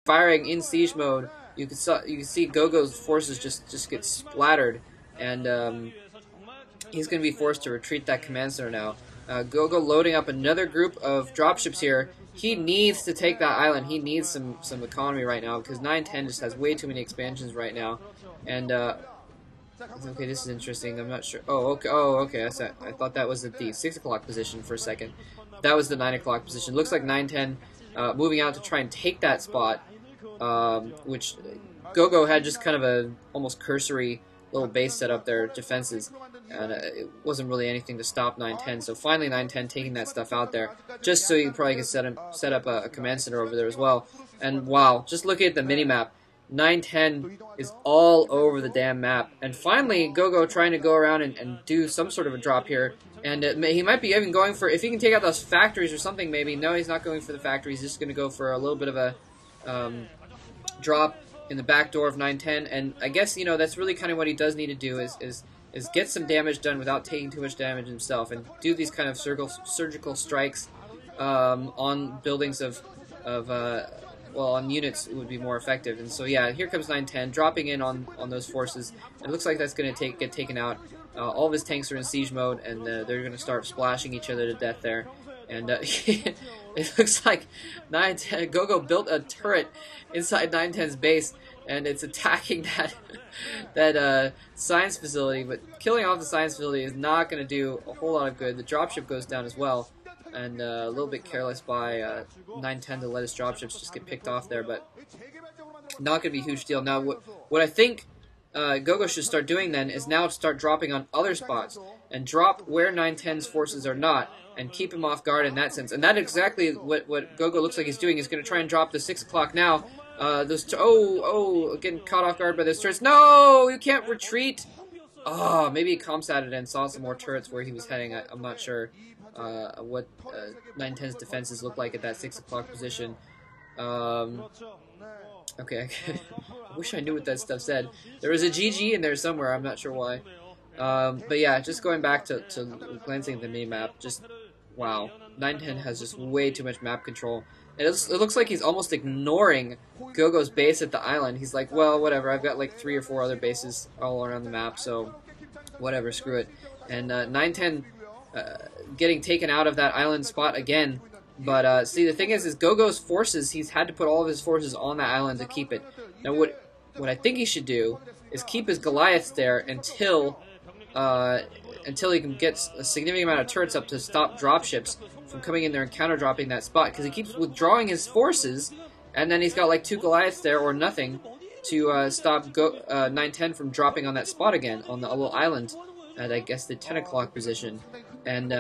firing in siege mode. You can see Go.go's forces just get splattered, and he's going to be forced to retreat that command center now. Go.go loading up another group of dropships here. He needs to take that island. He needs some economy right now because 910 just has way too many expansions right now. And okay, this is interesting. I'm not sure. Oh, okay. Oh, okay. I thought that was at the 6 o'clock position for a second. That was the 9 o'clock position. Looks like 910 moving out to try and take that spot, which Go.go had just kind of a almost cursory little base set up their defenses, and it wasn't really anything to stop 910. So finally 910 taking that stuff out there, just so you probably could set up a command center over there as well. And wow, just looking at the mini-map, 910 is all over the damn map. And finally, Go.go trying to go around and do some sort of a drop here. And he might be even going for, if he can take out those factories or something maybe. No, he's not going for the factories. He's just going to go for a little bit of a drop in the back door of 910. And I guess, you know, that's really kind of what he does need to do is get some damage done without taking too much damage himself. And do these kind of surgical strikes on buildings well, on units, it would be more effective. And so, yeah, here comes 910, dropping in on those forces. It looks like that's going to get taken out. All of his tanks are in siege mode, and they're going to start splashing each other to death there. And it looks like Go.go built a turret inside 910's base, and it's attacking that science facility. But killing off the science facility is not going to do a whole lot of good. The dropship goes down as well. And a little bit careless by 910 to let his dropships just get picked off there, but not going to be a huge deal. Now, what I think Go.go should start doing then is now start dropping on other spots and drop where 910's forces are not and keep him off guard in that sense. And that's exactly what Go.go looks like he's doing. He's going to try and drop the 6 o'clock now. Getting caught off guard by those turrets. No, you can't retreat. Oh, maybe he comsatted and saw some more turrets where he was heading. I'm not sure what 910's defenses look like at that 6 o'clock position. Okay, I wish I knew what that stuff said. There was a GG in there somewhere, I'm not sure why. But yeah, just going back to glancing at the mini-map, just, wow. 910 has just way too much map control. It looks like he's almost ignoring Go.go's base at the island. He's like, well, whatever, I've got like 3 or 4 other bases all around the map, so whatever, screw it. And 910 getting taken out of that island spot again. But see, the thing is Go.go's forces, he's had to put all of his forces on that island to keep it. Now what I think he should do is keep his Goliaths there until he can get a significant amount of turrets up to stop dropships from coming in there and counter-dropping that spot, because he keeps withdrawing his forces, and then he's got like 2 Goliaths there or nothing to stop 910 from dropping on that spot again, on the little island at, I guess, the 10 o'clock position. And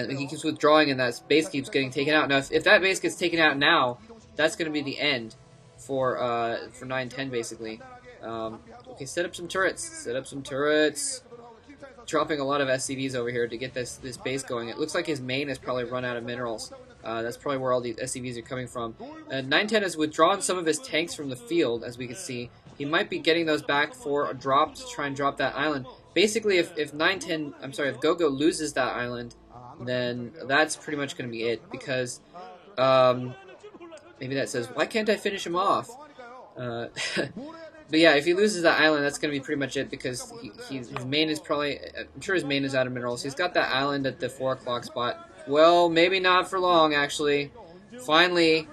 he keeps withdrawing, and that base keeps getting taken out. Now, if that base gets taken out now, that's going to be the end for 910, basically. Okay, set up some turrets. Set up some turrets. Dropping a lot of SCVs over here to get this base going. It looks like his main has probably run out of minerals. That's probably where all these SCVs are coming from. 910 has withdrawn some of his tanks from the field, as we can see. He might be getting those back for a drop to try and drop that island. Basically, if Go.go loses that island, then that's pretty much going to be it, because maybe that says, why can't I finish him off? But yeah, if he loses that island, that's going to be pretty much it, because his main is probably, I'm sure his main is out of minerals. He's got that island at the 4 o'clock spot. Well, maybe not for long, actually. Finally,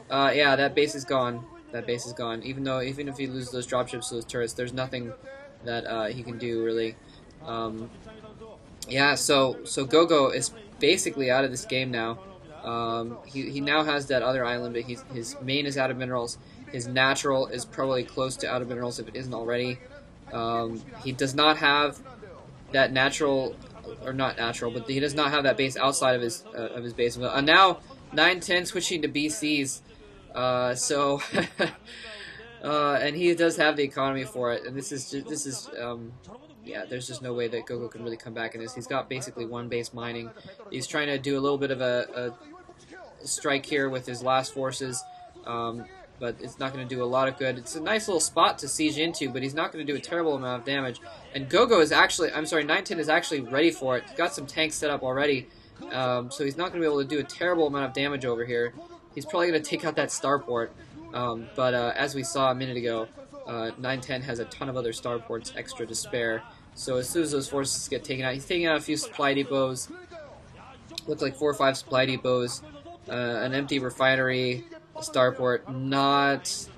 yeah, that base is gone. That base is gone. Even if he loses those dropships to those turrets, there's nothing that he can do, really. Yeah, so Go.go is basically out of this game now. He now has that other island, but his main is out of minerals. His natural is probably close to out of minerals if it isn't already. He does not have that natural, or not natural, but he does not have that base outside of his base. Now 910 switching to BCs, and he does have the economy for it. And yeah, there's just no way that Go.go can really come back in this. He's got basically 1 base mining. He's trying to do a little bit of a strike here with his last forces. But it's not going to do a lot of good. It's a nice little spot to siege into, but he's not going to do a terrible amount of damage. And Go.go is actually, 910 is actually ready for it. He's got some tanks set up already, so he's not going to be able to do a terrible amount of damage over here. he's probably going to take out that starport. But as we saw a minute ago, 910 has a ton of other starports extra to spare. So as soon as those forces get taken out, he's taking out a few supply depots. Looks like 4 or 5 supply depots, an empty refinery, a starport. Not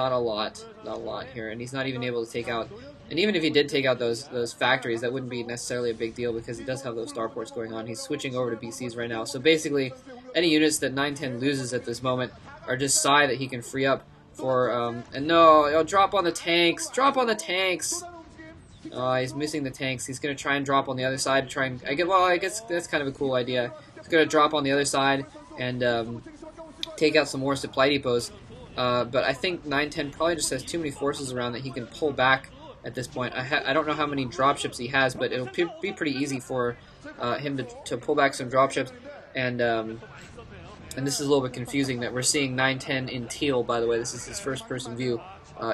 a lot here, and he's not even able to take out. And even if he did take out those factories, that wouldn't be necessarily a big deal because he does have those starports going on. He's switching over to BCs right now. So basically, any units that 910 loses at this moment are just Psi that he can free up for. And no, drop on the tanks. Drop on the tanks. He's missing the tanks. He's going to try and drop on the other side to try and... I guess that's kind of a cool idea. He's going to drop on the other side and take out some more supply depots. But I think 910 probably just has too many forces around that he can pull back at this point. I don't know how many dropships he has, but it'll be pretty easy for him to pull back some dropships. And this is a little bit confusing that we're seeing 910 in teal, by the way. This is his first-person view,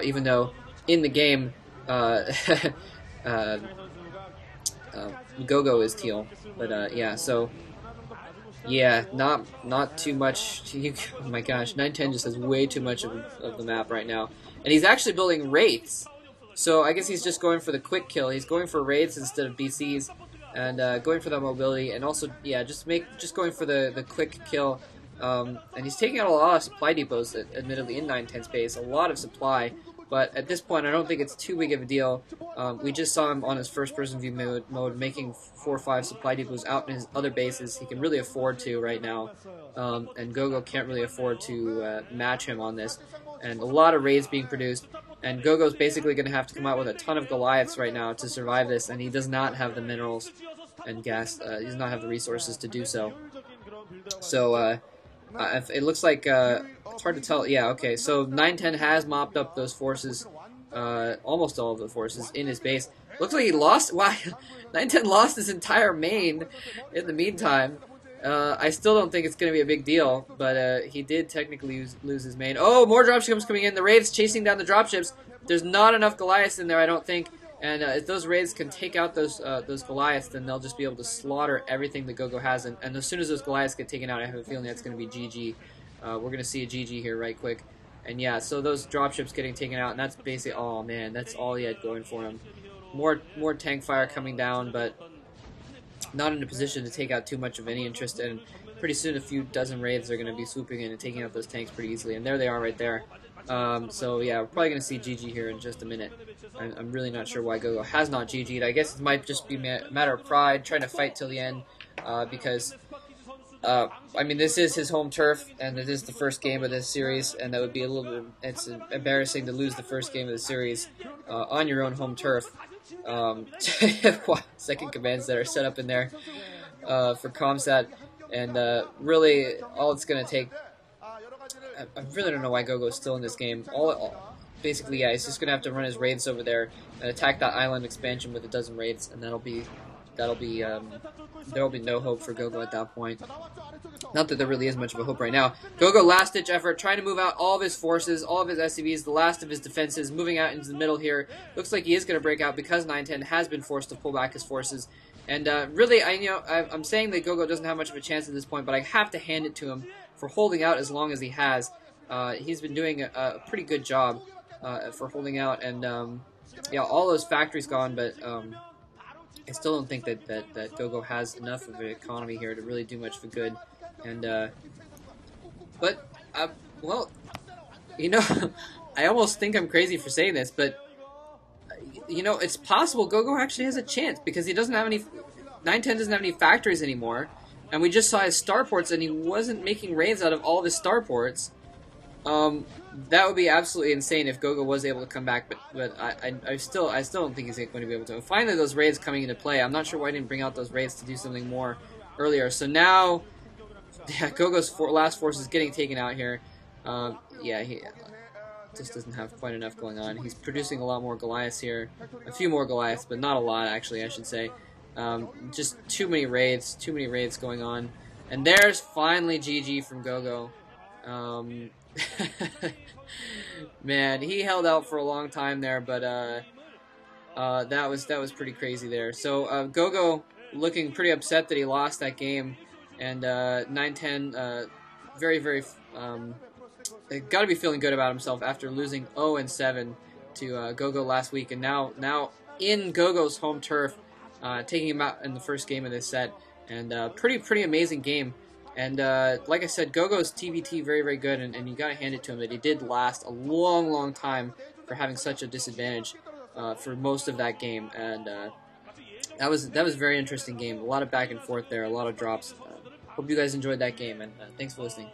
even though in the game... go.go is teal, but yeah, so yeah, not too much. Oh my gosh, 910 just has way too much of the map right now, and he's actually building wraiths. So I guess he's just going for the quick kill. He's going for wraiths instead of BCs, and going for the mobility, and also yeah, just going for the quick kill. And he's taking out a lot of supply depots, admittedly, in 910 space, a lot of supply. But at this point, I don't think it's too big of a deal. We just saw him on his first-person view mode making 4 or 5 supply depots out in his other bases. He can really afford to right now, and go.go can't really afford to match him on this. And a lot of raids being produced, and go.go's basically going to have to come out with a ton of Goliaths right now to survive this, and he does not have the minerals and gas. He does not have the resources to do so. So it looks like... it's hard to tell. Yeah, okay. So 910 has mopped up those forces, almost all of the forces in his base. Looks like he lost. Wow, 910 lost his entire main in the meantime. I still don't think it's going to be a big deal, but he did technically lose his main. Oh, more dropships coming in. The raids chasing down the dropships. There's not enough Goliaths in there, I don't think. And if those raids can take out those Goliaths, then they'll just be able to slaughter everything that go.go has. And as soon as those Goliaths get taken out, I have a feeling that's going to be GG. We're going to see a GG here right quick. And yeah, so those dropships getting taken out, and that's basically, oh man, that's all he had going for him. More tank fire coming down, but not in a position to take out too much of any interest. And pretty soon a few dozen raids are going to be swooping in and taking out those tanks pretty easily. And there they are right there. So yeah, we're probably going to see GG here in just a minute. I'm really not sure why go.go has not GG'd. I guess it might just be a matter of pride, trying to fight till the end, because... I mean, this is his home turf, and it is the first game of this series, and that would be a little bit, it's embarrassing to lose the first game of the series on your own home turf. Second commands that are set up in there for Comsat, and really, all it's going to take, I really don't know why go.go is still in this game. Basically, yeah, he's just going to have to run his raids over there and attack that island expansion with a dozen raids, and there'll be no hope for go.go at that point. Not that there really is much of a hope right now. go.go last-ditch effort, trying to move out all of his forces, all of his SCVs, the last of his defenses, moving out into the middle here. Looks like he is going to break out because 910 has been forced to pull back his forces. And really, I'm saying that go.go doesn't have much of a chance at this point, but I have to hand it to him for holding out as long as he has. He's been doing a pretty good job for holding out, and yeah, all those factories gone, but I still don't think that go.go has enough of an economy here to really do much for good. And but well, you know, I almost think I'm crazy for saying this, but you know, it's possible go.go actually has a chance because he doesn't have any. 910 doesn't have any factories anymore, and we just saw his starports, and he wasn't making raids out of all of his starports. That would be absolutely insane if go.go was able to come back, but I still don't think he's going to be able to. Finally, those raids coming into play. I'm not sure why I didn't bring out those raids to do something more earlier. So now, yeah, go.go's last force is getting taken out here. Yeah, he just doesn't have quite enough going on. He's producing a lot more Goliaths here, a few more Goliaths, but not a lot actually, I should say. Just too many raids going on. And there's finally GG from go.go. Man, he held out for a long time there, but that was pretty crazy there. So go.go looking pretty upset that he lost that game, and 910 very got to be feeling good about himself after losing 0-7 to go.go last week, and now in go.go's home turf, taking him out in the first game of this set, and pretty amazing game. And like I said, go.go's TBT very good, and you got to hand it to him that he did last a long time for having such a disadvantage for most of that game, and that was a very interesting game. A lot of back and forth there, a lot of drops. Hope you guys enjoyed that game, and thanks for listening.